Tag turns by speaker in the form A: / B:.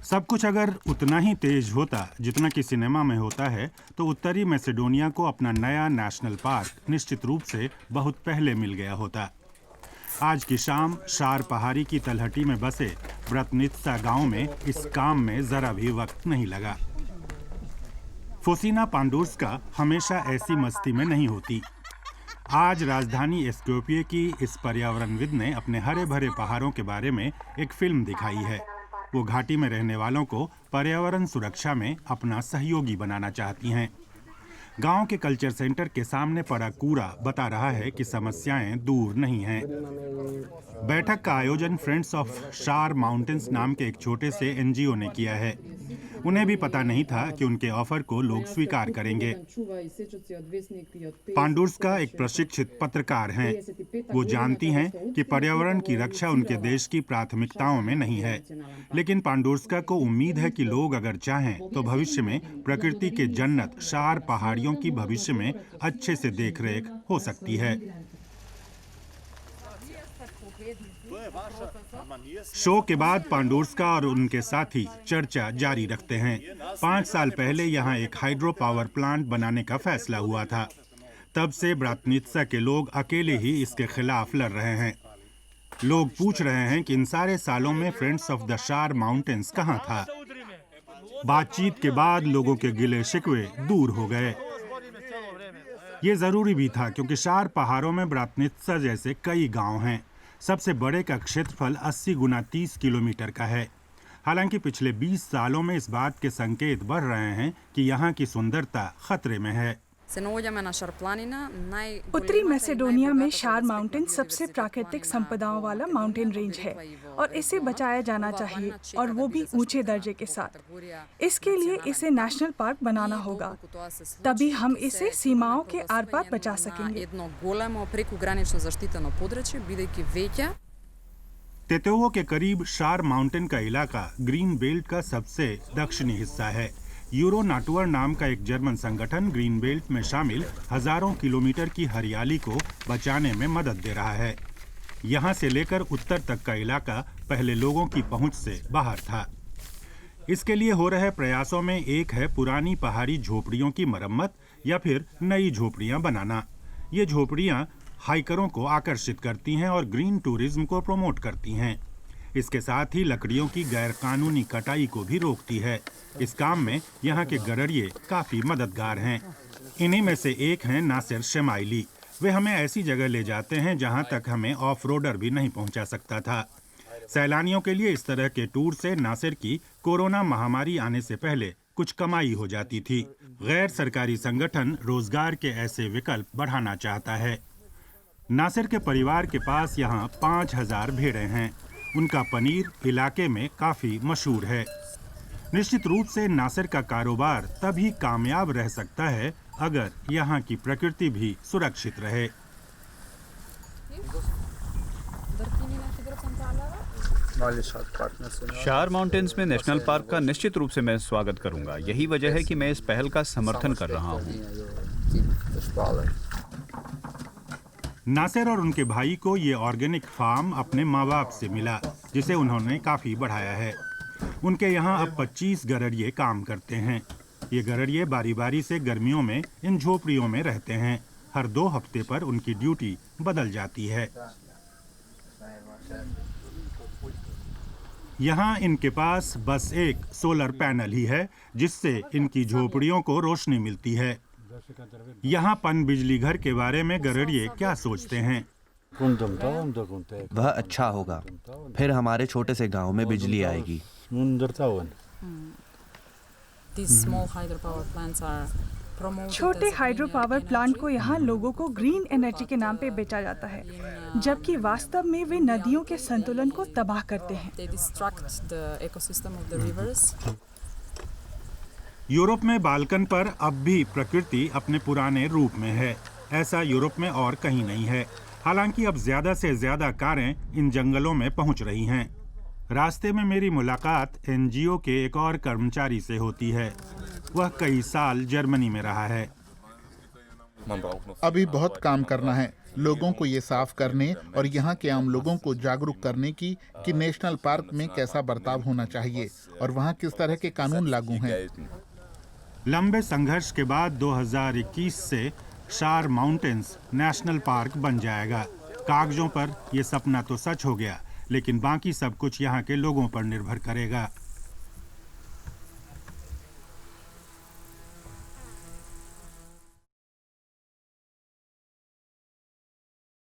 A: सब कुछ अगर उतना ही तेज होता जितना कि सिनेमा में होता है तो उत्तरी मैसेडोनिया को अपना नया नेशनल पार्क निश्चित रूप से बहुत पहले मिल गया होता। आज की शाम शार पहाड़ी की तलहटी में बसे ब्रतनित्सा गांव में इस काम में जरा भी वक्त नहीं लगा। फोसिना पांडुर्स्का हमेशा ऐसी मस्ती में नहीं होती। आज राजधानी स्कोपिये की इस पर्यावरणविद ने अपने हरे भरे पहाड़ों के बारे में एक फिल्म दिखाई है। वो घाटी में रहने वालों को पर्यावरण सुरक्षा में अपना सहयोगी बनाना चाहती हैं। गांव के कल्चर सेंटर के सामने पड़ा कूड़ा बता रहा है कि समस्याएं दूर नहीं हैं। बैठक का आयोजन फ्रेंड्स ऑफ शार माउंटेन्स नाम के एक छोटे से एनजीओ ने किया है। उन्हें भी पता नहीं था कि उनके ऑफर को लोग स्वीकार करेंगे। पांडुर्स्का एक प्रशिक्षित पत्रकार हैं। वो जानती हैं कि पर्यावरण की रक्षा उनके देश की प्राथमिकताओं में नहीं है, लेकिन पांडुर्स्का को उम्मीद है कि लोग अगर चाहें तो भविष्य में प्रकृति के जन्नत शार पहाड़ियों की भविष्य में अच्छे से देखरेख हो सकती है। शो के बाद पांडुर्स्का और उनके साथी चर्चा जारी रखते हैं। 5 साल पहले यहाँ एक हाइड्रो पावर प्लांट बनाने का फैसला हुआ था। तब से ब्रातनित्सा के लोग अकेले ही इसके खिलाफ लड़ रहे हैं। लोग पूछ रहे हैं कि इन सारे सालों में फ्रेंड्स ऑफ द शार माउंटेन्स कहाँ था। बातचीत के बाद लोगों के गिले शिकवे दूर हो गए। ये जरूरी भी था क्योंकि शार पहाड़ों में ब्रातनित्सा जैसे कई गांव हैं। सबसे बड़े का क्षेत्रफल 80 गुना 30 किलोमीटर का है। हालांकि पिछले 20 सालों में इस बात के संकेत बढ़ रहे हैं कि यहाँ की सुंदरता खतरे में है।
B: उत्तरी मैसेडोनिया में शार माउंटेन सबसे प्राकृतिक संपदाओं वाला माउंटेन रेंज है और इसे बचाया जाना चाहिए, और वो भी ऊंचे दर्जे के साथ। इसके लिए इसे नेशनल पार्क बनाना होगा, तभी हम इसे सीमाओं के आर पार बचा सकेंगे।
A: तेतेओ के करीब शार माउंटेन का इलाका ग्रीन बेल्ट का सबसे दक्षिणी हिस्सा है। यूरो नाटुअर नाम का एक जर्मन संगठन ग्रीन बेल्ट में शामिल हजारों किलोमीटर की हरियाली को बचाने में मदद दे रहा है। यहाँ से लेकर उत्तर तक का इलाका पहले लोगों की पहुंच से बाहर था। इसके लिए हो रहे प्रयासों में एक है पुरानी पहाड़ी झोपड़ियों की मरम्मत या फिर नई झोपड़ियां बनाना। ये झोपड़ियां हाइकरों को आकर्षित करती हैं और ग्रीन टूरिज्म को प्रमोट करती हैं। इसके साथ ही लकड़ियों की गैरकानूनी कटाई को भी रोकती है। इस काम में यहाँ के गडरिये काफी मददगार हैं। इन्हीं में से एक हैं नासिर शमाइली। वे हमें ऐसी जगह ले जाते हैं जहाँ तक हमें ऑफ रोडर भी नहीं पहुँचा सकता था। सैलानियों के लिए इस तरह के टूर से नासिर की कोरोना महामारी आने से पहले कुछ कमाई हो जाती थी। गैर सरकारी संगठन रोजगार के ऐसे विकल्प बढ़ाना चाहता है। नासिर के परिवार के पास यहाँ 5000 भेड़ें हैं। उनका पनीर इलाके में काफी मशहूर है। निश्चित रूप से नासिर का कारोबार तभी कामयाब रह सकता है अगर यहाँ की प्रकृति भी सुरक्षित रहे।
C: शार माउंटेन्स में नेशनल पार्क का निश्चित रूप से मैं स्वागत करूंगा। यही वजह है कि मैं इस पहल का समर्थन कर रहा हूं।
A: नासिर और उनके भाई को ये ऑर्गेनिक फार्म अपने माँ बाप से मिला, जिसे उन्होंने काफी बढ़ाया है। उनके यहाँ अब 25 गडरिये काम करते हैं। ये गडरिये बारी बारी से गर्मियों में इन झोपड़ियों में रहते हैं। हर 2 हफ्ते पर उनकी ड्यूटी बदल जाती है। यहाँ इनके पास बस एक सोलर पैनल ही है जिससे इनकी झोपड़ियों को रोशनी मिलती है। यहाँ पन बिजली घर के बारे में गडरिये क्या सोचते हैं?
D: वह अच्छा होगा, फिर हमारे छोटे से गांव में बिजली आएगी।
B: छोटे हाइड्रो पावर प्लांट को यहाँ लोगों को ग्रीन एनर्जी के नाम पे बेचा जाता है, जबकि वास्तव में वे नदियों के संतुलन को तबाह करते हैं।
A: यूरोप में बाल्कन पर अब भी प्रकृति अपने पुराने रूप में है। ऐसा यूरोप में और कहीं नहीं है। हालांकि अब ज्यादा से ज्यादा कारें इन जंगलों में पहुंच रही हैं। रास्ते में मेरी मुलाकात एनजीओ के एक और कर्मचारी से होती है। वह कई साल जर्मनी में रहा है।
E: अभी बहुत काम करना है। लोगों को ये साफ करने और यहाँ के आम लोगों को जागरूक करने की कि नेशनल पार्क में कैसा बर्ताव होना चाहिए और वहाँ किस तरह के कानून लागू हैं।
A: लंबे संघर्ष के बाद 2021 से शार माउंटेन्स नेशनल पार्क बन जाएगा। कागजों पर यह सपना तो सच हो गया, लेकिन बाकी सब कुछ यहाँ के लोगों पर निर्भर करेगा।